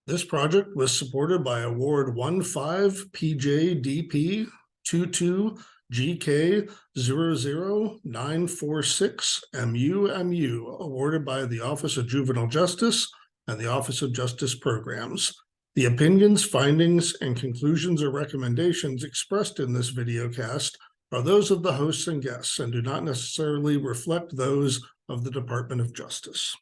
This project was supported by Award 15PJDP 22GK00946MUMU, awarded by the Office of Juvenile Justice and the Office of Justice Programs. The opinions, findings, and conclusions or recommendations expressed in this videocast are those of the hosts and guests and do not necessarily reflect those of the Department of Justice.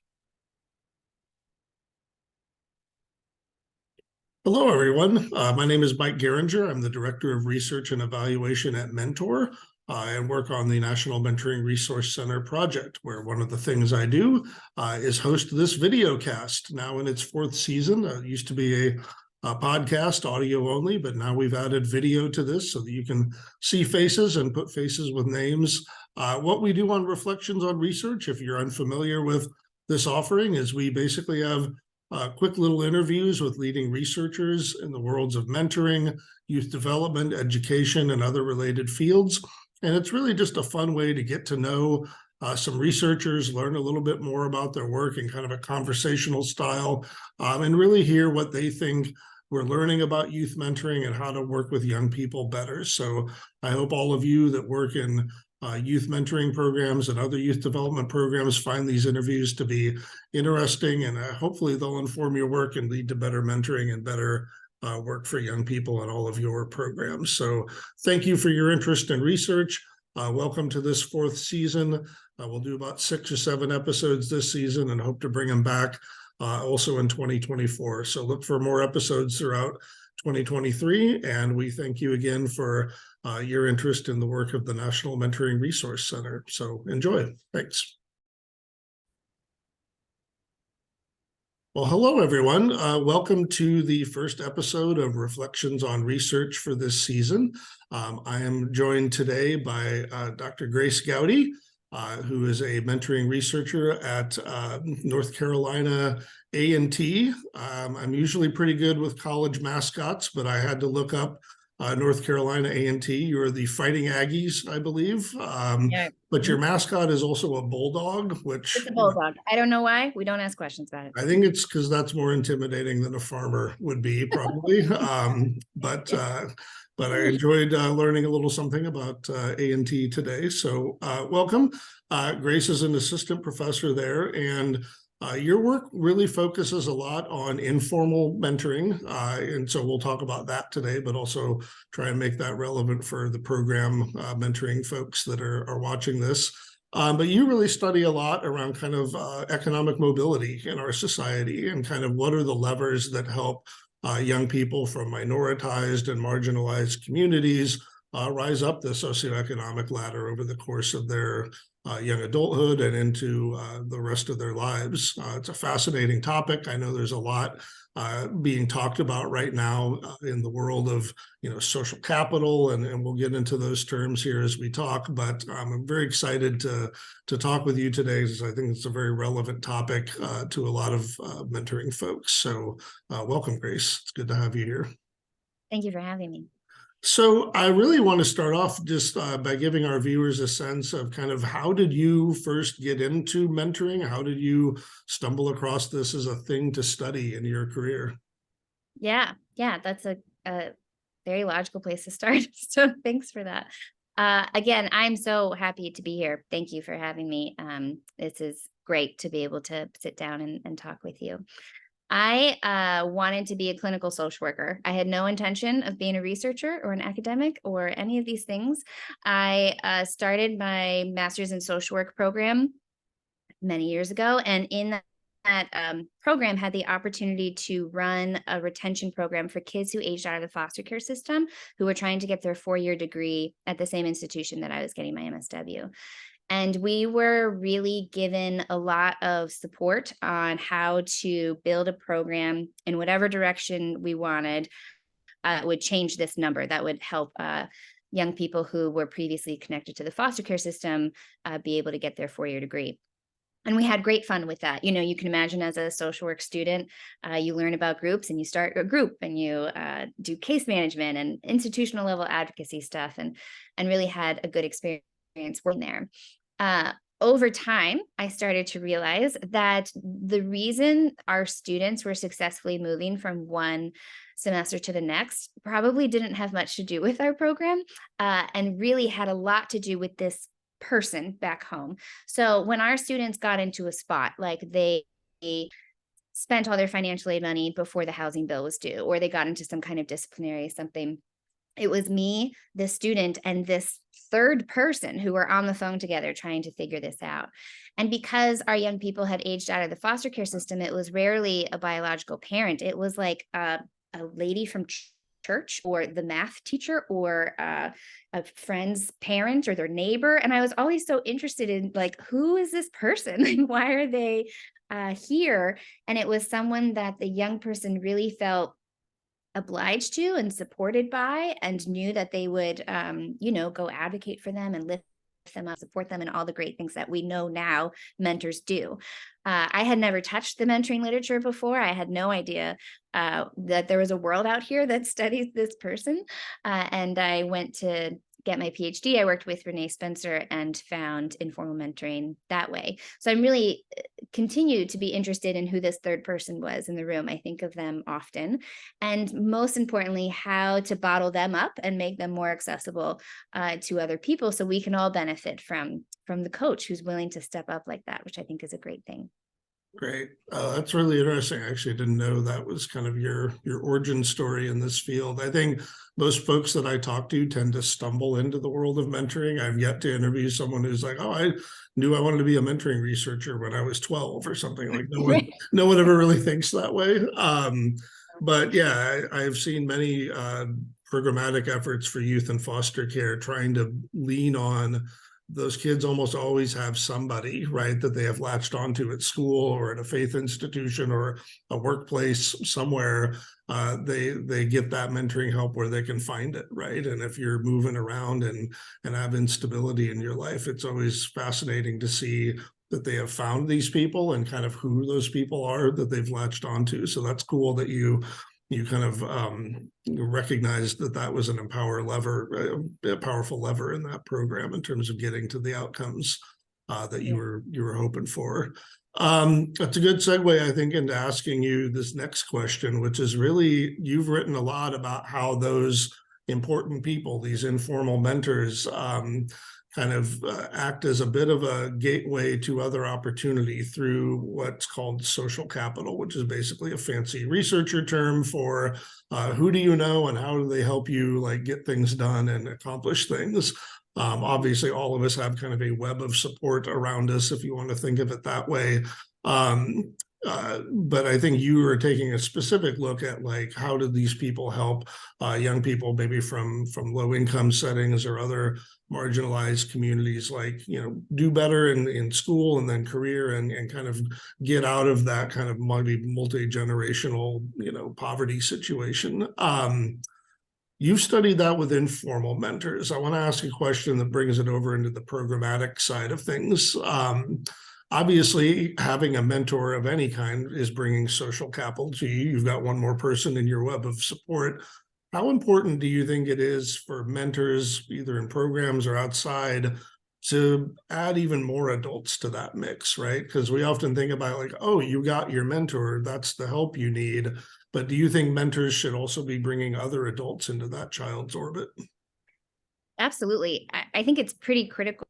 Hello, everyone. My name is Mike Geringer. I'm the Director of Research and Evaluation at Mentor and work on the National Mentoring Resource Center project, where one of the things I do is host this video cast, now in its fourth season. It used to be a podcast, audio only, but now we've added video to this so that you can see faces and put faces with names. What we do on Reflections on Research, if you're unfamiliar with this offering, is we basically have quick little interviews with leading researchers in the worlds of mentoring, youth development, education, and other related fields. And it's really just a fun way to get to know some researchers, learn a little bit more about their work in kind of a conversational style, and really hear what they think we're learning about youth mentoring and how to work with young people better. So I hope all of you that work in youth mentoring programs and other youth development programs find these interviews to be interesting, and hopefully they'll inform your work and lead to better mentoring and better work for young people in all of your programs. So thank you for your interest in research. Welcome to this fourth season. We'll do about 6 or 7 episodes this season and hope to bring them back also in 2024. So look for more episodes throughout 2023, and we thank you again for your interest in the work of the National Mentoring Resource Center. So enjoy. Thanks. Well, hello, everyone. Welcome to the first episode of Reflections on Research for this season. I am joined today by Dr. Grace Gowdy, who is a mentoring researcher at North Carolina A&T. I'm usually pretty good with college mascots, but I had to look up North Carolina A&T. You're the Fighting Aggies, I believe. Yeah. But your mascot is also a bulldog, which... It's a bulldog. I don't know why. We don't ask questions about it. I think it's because that's more intimidating than a farmer would be, probably. But I enjoyed learning a little something about A&T today. So welcome. Grace is an assistant professor there, and your work really focuses a lot on informal mentoring. And so we'll talk about that today, but also try and make that relevant for the program mentoring folks that are watching this. But you really study a lot around kind of economic mobility in our society and kind of what are the levers that help young people from minoritized and marginalized communities rise up the socioeconomic ladder over the course of their young adulthood and into the rest of their lives. It's a fascinating topic. I know there's a lot being talked about right now in the world of social capital, and we'll get into those terms here as we talk. But I'm very excited to talk with you today, because I think it's a very relevant topic to a lot of mentoring folks. So welcome, Grace. It's good to have you here. Thank you for having me. So I really want to start off just by giving our viewers a sense of kind of how did you first get into mentoring? How did you stumble across this as a thing to study in your career? Yeah, that's a very logical place to start. So thanks for that. Again, I'm so happy to be here. Thank you for having me. This is great to be able to sit down and talk with you. I wanted to be a clinical social worker. I had no intention of being a researcher or an academic or any of these things. I started my master's in social work program many years ago, and in that program had the opportunity to run a retention program for kids who aged out of the foster care system, who were trying to get their 4-year degree at the same institution that I was getting my MSW. And we were really given a lot of support on how to build a program in whatever direction we wanted would change this number that would help young people who were previously connected to the foster care system be able to get their 4-year degree. And we had great fun with that. You can imagine as a social work student, you learn about groups and you start a group and you do case management and institutional level advocacy stuff, and really had a good experience working there. over time, I started to realize that the reason our students were successfully moving from one semester to the next probably didn't have much to do with our program, and really had a lot to do with this person back home. So when our students got into a spot, like they spent all their financial aid money before the housing bill was due, or they got into some kind of disciplinary something, it was me, the student, and this third person who were on the phone together trying to figure this out. And because our young people had aged out of the foster care system, it was rarely a biological parent. It was like a lady from church, or the math teacher, or a friend's parent, or their neighbor. And I was always so interested in, like, who is this person? Like, why are they here? And it was someone that the young person really felt obliged to and supported by, and knew that they would, go advocate for them and lift them up, support them, and all the great things that we know now mentors do. I had never touched the mentoring literature before. I had no idea that there was a world out here that studies this person. And I went to get my PhD. I worked with Renee Spencer and found informal mentoring that way. So I'm really continue to be interested in who this third person was in the room. I think of them often. And most importantly, how to bottle them up and make them more accessible to other people, so we can all benefit from the coach who's willing to step up like that, which I think is a great thing. Great. That's really interesting. I actually didn't know that was kind of your origin story in this field. I think most folks that I talk to tend to stumble into the world of mentoring. I've yet to interview someone who's like, "Oh, I knew I wanted to be a mentoring researcher when I was 12 or something." Like, no one ever really thinks that way. But yeah, I've seen many programmatic efforts for youth and foster care trying to lean on those kids. Almost always have somebody, right, that they have latched onto at school or at a faith institution or a workplace somewhere. They get that mentoring help where they can find it, right? And if you're moving around and have instability in your life, it's always fascinating to see that they have found these people and kind of who those people are that they've latched onto. So that's cool that you kind of recognized that was a powerful lever in that program in terms of getting to the outcomes that you were hoping for. That's a good segue, I think, into asking you this next question, which is really, you've written a lot about how those important people, these informal mentors, kind of act as a bit of a gateway to other opportunity through what's called social capital, which is basically a fancy researcher term for who do you know and how do they help you, like, get things done and accomplish things. Obviously, all of us have kind of a web of support around us, if you want to think of it that way. But I think you are taking a specific look at, like, how did these people help young people maybe from low income settings or other marginalized communities, like, do better in school and then career, and kind of get out of that kind of multi-generational, poverty situation. You've studied that with informal mentors. I want to ask a question that brings it over into the programmatic side of things. Obviously, having a mentor of any kind is bringing social capital to you. You've got one more person in your web of support. How important do you think it is for mentors, either in programs or outside, to add even more adults to that mix, right? Because we often think about, like, oh, you got your mentor, that's the help you need. But do you think mentors should also be bringing other adults into that child's orbit? Absolutely. I think it's pretty critical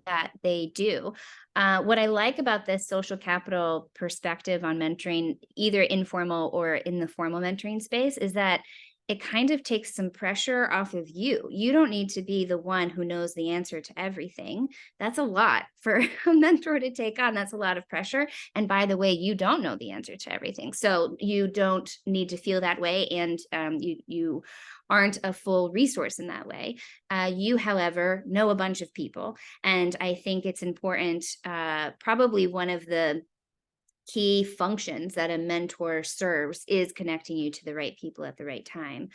that they do. What I like about this social capital perspective on mentoring, either informal or in the formal mentoring space, is that it kind of takes some pressure off of you. You don't need to be the one who knows the answer to everything. That's a lot for a mentor to take on. That's a lot of pressure. And by the way, you don't know the answer to everything. So you don't need to feel that way. And you aren't a full resource in that way. You, however, know a bunch of people. And I think it's important, probably one of the key functions that a mentor serves is connecting you to the right people at the right time.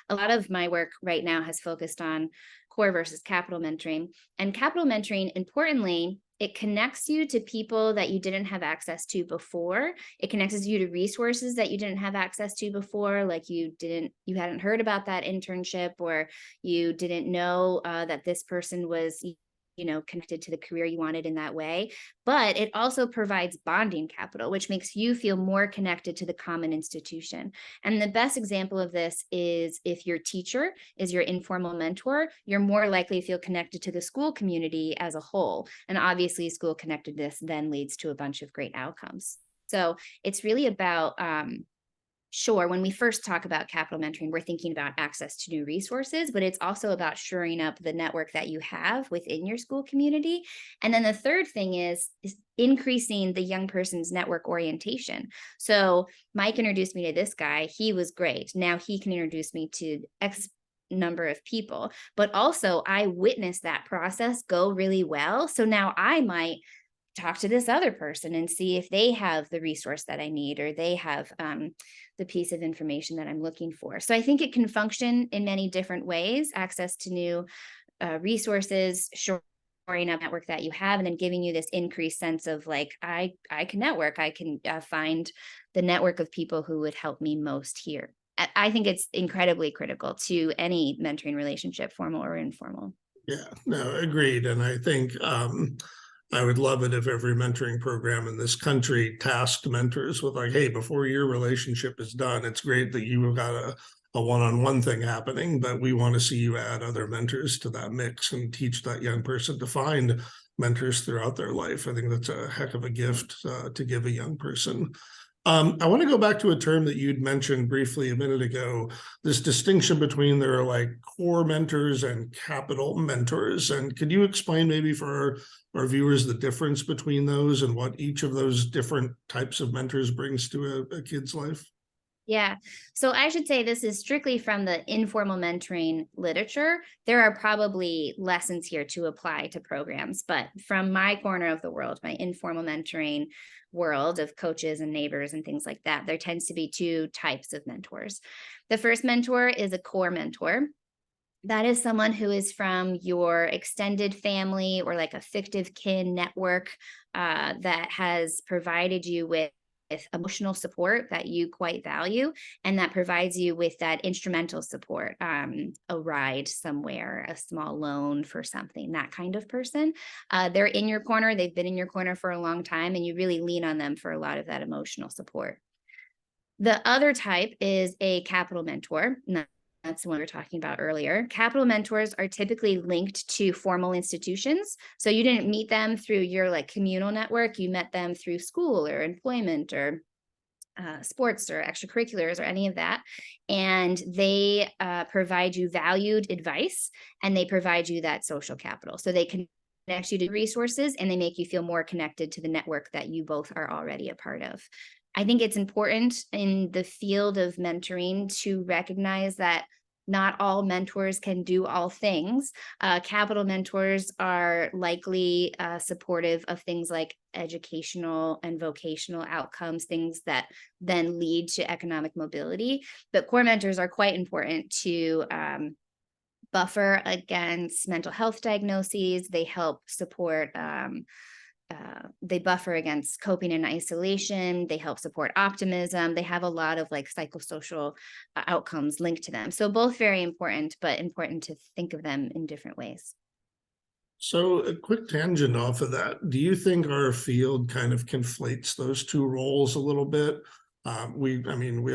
A lot of my work right now has focused on core versus capital mentoring. And capital mentoring, importantly, it connects you to people that you didn't have access to before. It connects you to resources that you didn't have access to before, like you hadn't heard about that internship, or you didn't know that this person was connected to the career you wanted in that way. But it also provides bonding capital, which makes you feel more connected to the common institution. And the best example of this is if your teacher is your informal mentor, you're more likely to feel connected to the school community as a whole. And obviously, school connectedness then leads to a bunch of great outcomes. So it's really about, sure, when we first talk about capital mentoring, we're thinking about access to new resources, but it's also about shoring up the network that you have within your school community. And then the third thing is increasing the young person's network orientation. So Mike introduced me to this guy. He was great. Now he can introduce me to X number of people, but also I witnessed that process go really well. So now I might talk to this other person and see if they have the resource that I need, or they have the piece of information that I'm looking for. So I think it can function in many different ways: access to new resources, shoring up network that you have, and then giving you this increased sense of like, I can network, I can find the network of people who would help me most here. I think it's incredibly critical to any mentoring relationship, formal or informal. Yeah, no, agreed. And I think I would love it if every mentoring program in this country tasked mentors with like, hey, before your relationship is done, it's great that you've got a one-on-one thing happening, but we want to see you add other mentors to that mix and teach that young person to find mentors throughout their life. I think that's a heck of a gift to give a young person. I want to go back to a term that you'd mentioned briefly a minute ago, this distinction between there are like core mentors and capital mentors. And could you explain maybe for our viewers the difference between those and what each of those different types of mentors brings to a kid's life? Yeah. So I should say this is strictly from the informal mentoring literature. There are probably lessons here to apply to programs, but from my corner of the world, my informal mentoring world of coaches and neighbors and things like that, there tends to be two types of mentors. The first mentor is a core mentor. That is someone who is from your extended family or like a fictive kin network that has provided you with emotional support that you quite value, and that provides you with that instrumental support, a ride somewhere, a small loan for something, that kind of person. They're in your corner, they've been in your corner for a long time, and you really lean on them for a lot of that emotional support. The other type is a capital mentor. That's the one we were talking about earlier. Capital mentors are typically linked to formal institutions. So you didn't meet them through your like communal network. You met them through school or employment or sports or extracurriculars or any of that. And they provide you valued advice, and they provide you that social capital. So they connect you to resources, and they make you feel more connected to the network that you both are already a part of. I think it's important in the field of mentoring to recognize that not all mentors can do all things. Capital mentors are likely supportive of things like educational and vocational outcomes, things that then lead to economic mobility. But core mentors are quite important to buffer against mental health diagnoses. They help support they buffer against coping and isolation. They help support optimism. They have a lot of like psychosocial outcomes linked to them. So both very important, but important to think of them in different ways. So a quick tangent off of that. Do you think our field kind of conflates those two roles a little bit? We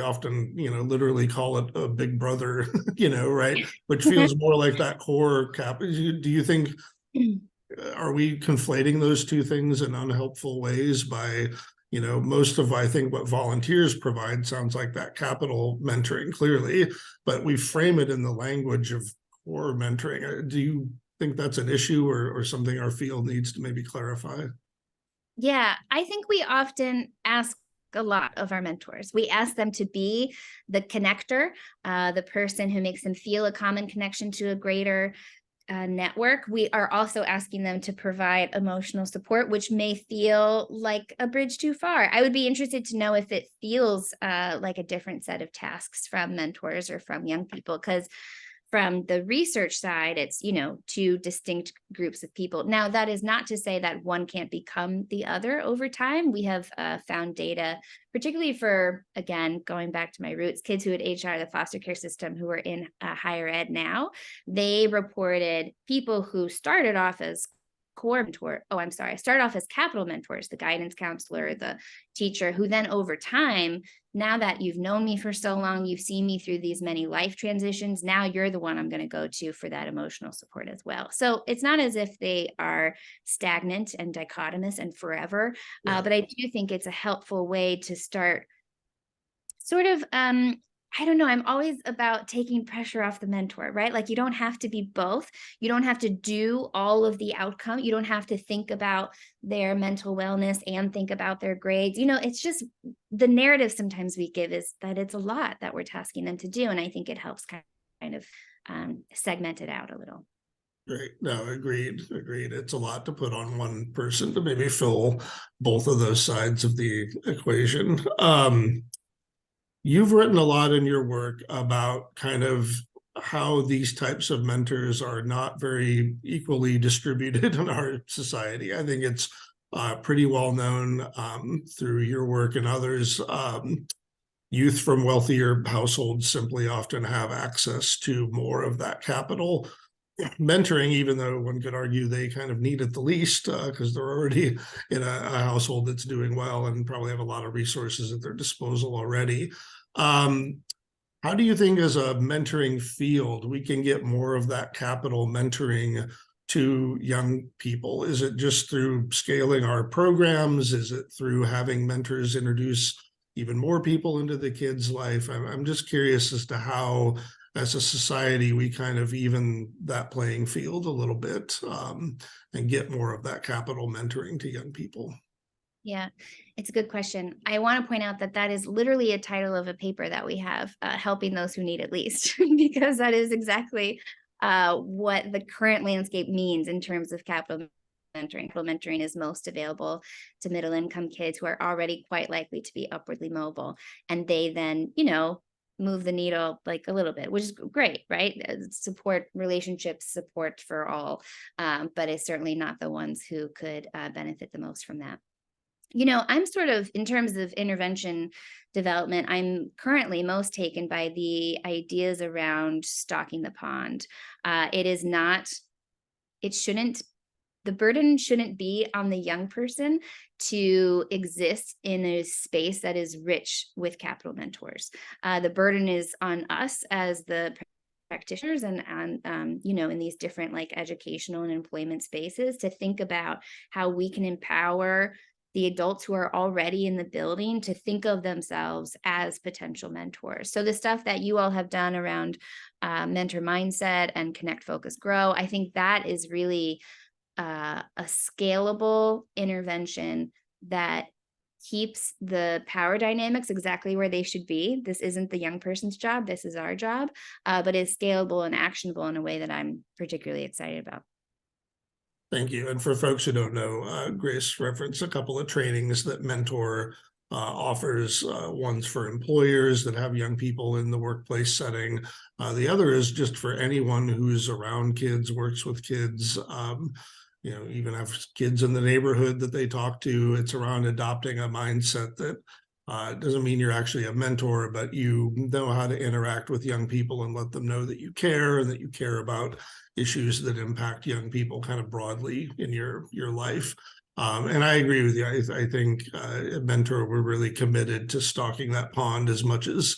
often, literally call it a big brother, right? Which feels more like that core cap. Do you think, are we conflating those two things in unhelpful ways by, most of, I think, what volunteers provide sounds like that capital mentoring clearly, but we frame it in the language of core mentoring. Do you think that's an issue or something our field needs to maybe clarify? Yeah, I think we often ask a lot of our mentors. We ask them to be the connector, the person who makes them feel a common connection to a greater network. We are also asking them to provide emotional support, which may feel like a bridge too far. I would be interested to know if it feels like a different set of tasks from mentors or from young people, because from the research side, it's, two distinct groups of people. Now, that is not to say that one can't become the other over time. We have found data, particularly for, again, going back to my roots, kids who had aged out of the foster care system who are in higher ed now. They reported people who started off as core mentor. Oh, I'm sorry. I started off as capital mentors, the guidance counselor, the teacher, who then over time, now that you've known me for so long, you've seen me through these many life transitions, now you're the one I'm going to go to for that emotional support as well. So it's not as if they are stagnant and dichotomous and forever, but I do think it's a helpful way to start sort of I don't know, I'm always about taking pressure off the mentor, right? Like you don't have to be both. You don't have to do all of the outcome. You don't have to think about their mental wellness and think about their grades. It's just the narrative sometimes we give is that it's a lot that we're tasking them to do. And I think it helps kind of segment it out a little. Right. No, agreed. It's a lot to put on one person to maybe fill both of those sides of the equation. You've written a lot in your work about kind of how these types of mentors are not very equally distributed in our society. I think it's pretty well known through your work and others. Youth from wealthier households simply often have access to more of that capital mentoring, even though one could argue they kind of need it the least because they're already in a household that's doing well and probably have a lot of resources at their disposal already. How do you think as a mentoring field, we can get more of that capital mentoring to young people? Is it just through scaling our programs? Is it through having mentors introduce even more people into the kids' life? I'm just curious as to how, as a society, we kind of even that playing field a little bit and get more of that capital mentoring to young people. Yeah, it's a good question. I want to point out that that is literally a title of a paper that we have, helping those who need it least, because that is exactly what the current landscape means in terms of capital mentoring. Capital mentoring is most available to middle income kids who are already quite likely to be upwardly mobile. And they then, move the needle like a little bit, which is great, right? Support relationships, support for all, but it's certainly not the ones who could benefit the most from that. I'm sort of, in terms of intervention development, I'm currently most taken by the ideas around stocking the pond. The burden shouldn't be on the young person to exist in a space that is rich with capital mentors. The burden is on us as the practitioners and in these different like educational and employment spaces to think about how we can empower the adults who are already in the building to think of themselves as potential mentors. So the stuff that you all have done around mentor mindset and connect, focus, grow, I think that is really a scalable intervention that keeps the power dynamics exactly where they should be. This isn't the young person's job. This is our job, but is scalable and actionable in a way that I'm particularly excited about. Thank you. And for folks who don't know, Grace referenced a couple of trainings that Mentor offers. One's for employers that have young people in the workplace setting. The other is just for anyone who's around kids, works with kids, even have kids in the neighborhood that they talk to. It's around adopting a mindset that doesn't mean you're actually a mentor, but you know how to interact with young people and let them know that you care and that you care about issues that impact young people kind of broadly in your life. And I agree with you. I think at Mentor, we're really committed to stocking that pond as much as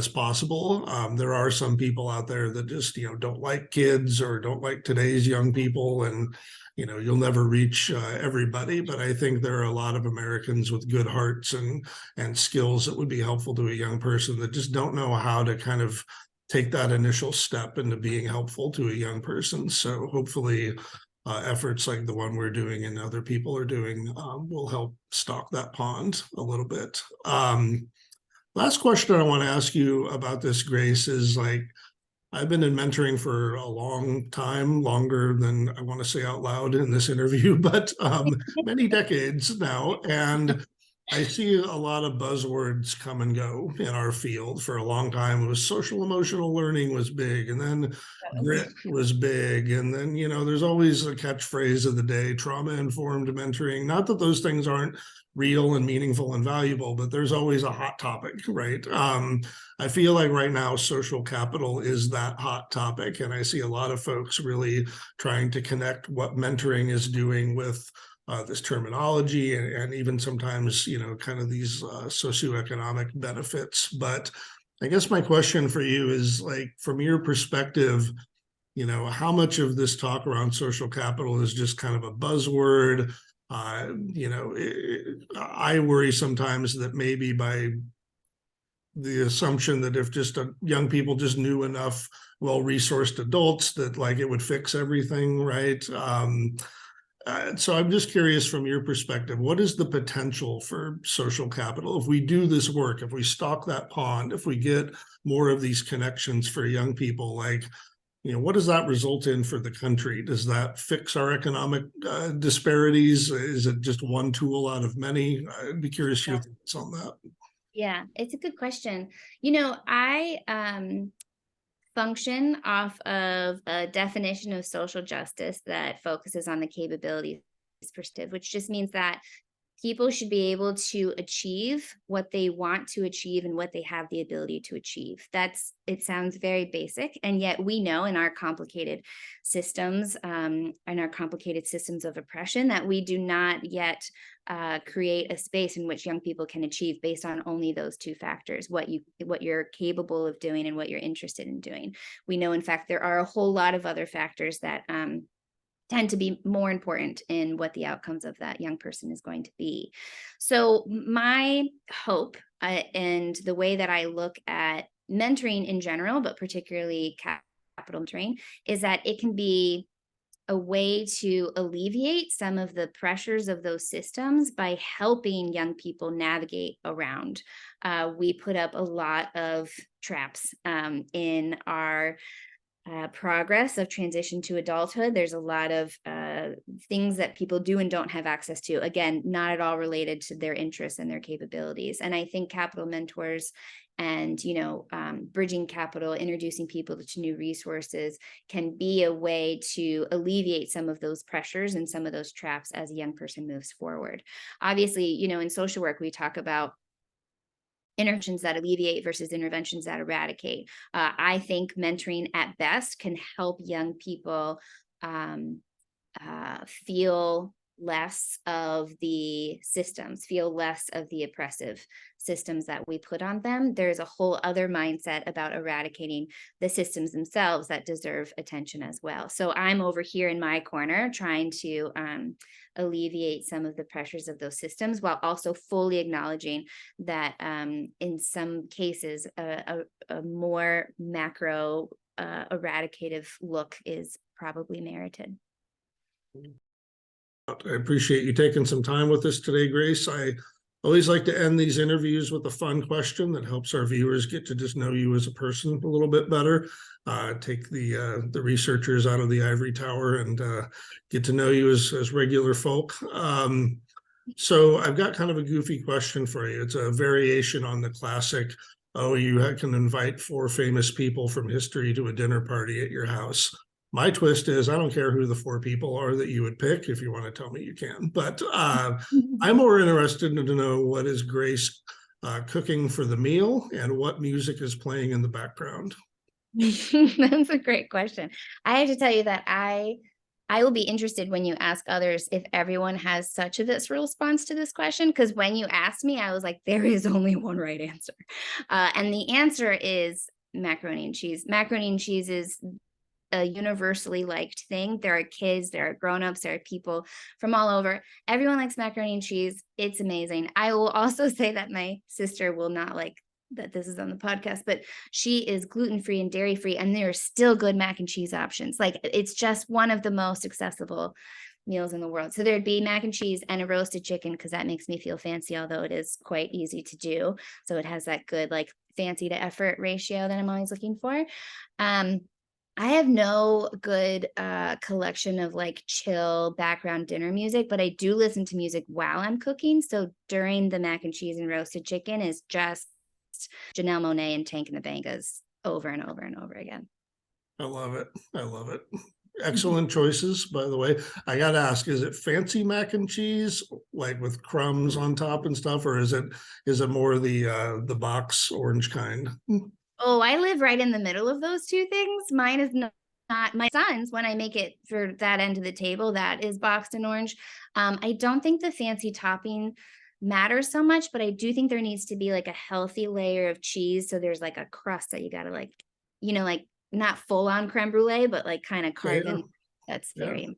possible. There are some people out there that just, don't like kids or don't like today's young people, and you'll never reach everybody, but I think there are a lot of Americans with good hearts and skills that would be helpful to a young person that just don't know how to kind of take that initial step into being helpful to a young person. So hopefully efforts like the one we're doing and other people are doing will help stock that pond a little bit. Last question I want to ask you about this, Grace, is I've been in mentoring for a long time, longer than I want to say out loud in this interview, but many decades now. And I see a lot of buzzwords come and go in our field. For a long time, it was social emotional learning was big, and then grit was big. And then, there's always a catchphrase of the day, trauma informed mentoring. Not that those things aren't real and meaningful and valuable, but there's always a hot topic, right? I feel like right now social capital is that hot topic. And I see a lot of folks really trying to connect what mentoring is doing with this terminology and even sometimes, kind of these socioeconomic benefits. But I guess my question for you is, like, from your perspective, how much of this talk around social capital is just kind of a buzzword? I worry sometimes that maybe by the assumption that if just young people just knew enough well-resourced adults that like it would fix everything, right? So I'm just curious from your perspective, what is the potential for social capital? If we do this work, if we stock that pond, if we get more of these connections for young people, like, what does that result in for the country? Does that fix our economic disparities? Is it just one tool out of many? I'd be curious your thoughts on that. Yeah, it's a good question. I function off of a definition of social justice that focuses on the capabilities perspective, which just means that people should be able to achieve what they want to achieve and what they have the ability to achieve. It sounds very basic, and yet we know in our complicated systems, and our complicated systems of oppression, that we do not yet create a space in which young people can achieve based on only those two factors: what you're capable of doing and what you're interested in doing. We know, in fact, there are a whole lot of other factors that tend to be more important in what the outcomes of that young person is going to be. So my hope, and the way that I look at mentoring in general, but particularly capital mentoring, is that it can be a way to alleviate some of the pressures of those systems by helping young people navigate around. We put up a lot of traps in our progress of transition to adulthood. There's a lot of things that people do and don't have access to. Again, not at all related to their interests and their capabilities. And I think capital mentors and, bridging capital, introducing people to new resources can be a way to alleviate some of those pressures and some of those traps as a young person moves forward. Obviously, in social work, we talk about interventions that alleviate versus interventions that eradicate. I think mentoring at best can help young people feel less of the systems, feel less of the oppressive systems that we put on them. There's a whole other mindset about eradicating the systems themselves that deserve attention as well. So I'm over here in my corner trying to alleviate some of the pressures of those systems, while also fully acknowledging that in some cases, a more macro eradicative look is probably merited. I appreciate you taking some time with us today, Grace. I always like to end these interviews with a fun question that helps our viewers get to just know you as a person a little bit better. Take the researchers out of the ivory tower and get to know you as regular folk. So I've got kind of a goofy question for you. It's a variation on the classic, you can invite 4 famous people from history to a dinner party at your house. My twist is, I don't care who the 4 people are that you would pick. If you want to tell me, you can. But I'm more interested to know, what is Grace cooking for the meal, and what music is playing in the background? That's a great question. I have to tell you that I will be interested when you ask others if everyone has such a visceral response to this question, because when you asked me, I was like, there is only one right answer. And the answer is macaroni and cheese. Macaroni and cheese is a universally liked thing. There are kids, there are grown-ups, there are people from all over. Everyone likes macaroni and cheese. It's amazing. I will also say that my sister will not like that this is on the podcast, but she is gluten-free and dairy-free, and there are still good mac and cheese options. Like, it's just one of the most accessible meals in the world. So there'd be mac and cheese and a roasted chicken, because that makes me feel fancy, although it is quite easy to do. So it has that good, like, fancy to effort ratio that I'm always looking for. I have no good collection of like chill background dinner music, but I do listen to music while I'm cooking. So during the mac and cheese and roasted chicken is just Janelle Monáe and Tank and the Bangas over and over and over again. I love it. I love it. Excellent choices, by the way. I gotta ask, is it fancy mac and cheese, like with crumbs on top and stuff, or is it more the box orange kind? Oh, I live right in the middle of those two things. Mine is not my son's when I make it for that end of the table, that is boxed in orange. I don't think the fancy topping matters so much, but I do think there needs to be like a healthy layer of cheese. So there's like a crust that you gotta like, like not full on creme brulee, but like kind of carve Yeah, in. That's yeah. very,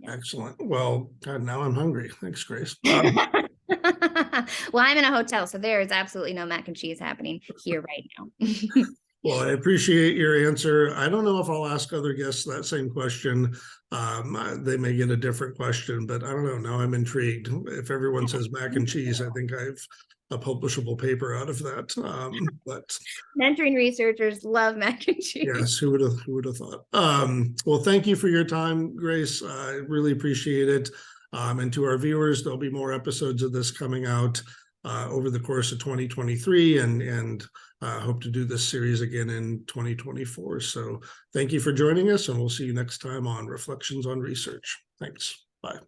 yeah. Excellent. Well, God, now I'm hungry. Thanks, Grace. Well, I'm in a hotel, so there is absolutely no mac and cheese happening here right now. Well, I appreciate your answer. I don't know if I'll ask other guests that same question. They may get a different question, but I don't know. Now I'm intrigued. If everyone says mac and cheese, I think I've a publishable paper out of that. But Mentoring researchers love mac and cheese. yes, who would have thought? Well, thank you for your time, Grace. I really appreciate it. And to our viewers, there'll be more episodes of this coming out over the course of 2023, and hope to do this series again in 2024. So thank you for joining us, and we'll see you next time on Reflections on Research. Thanks. Bye.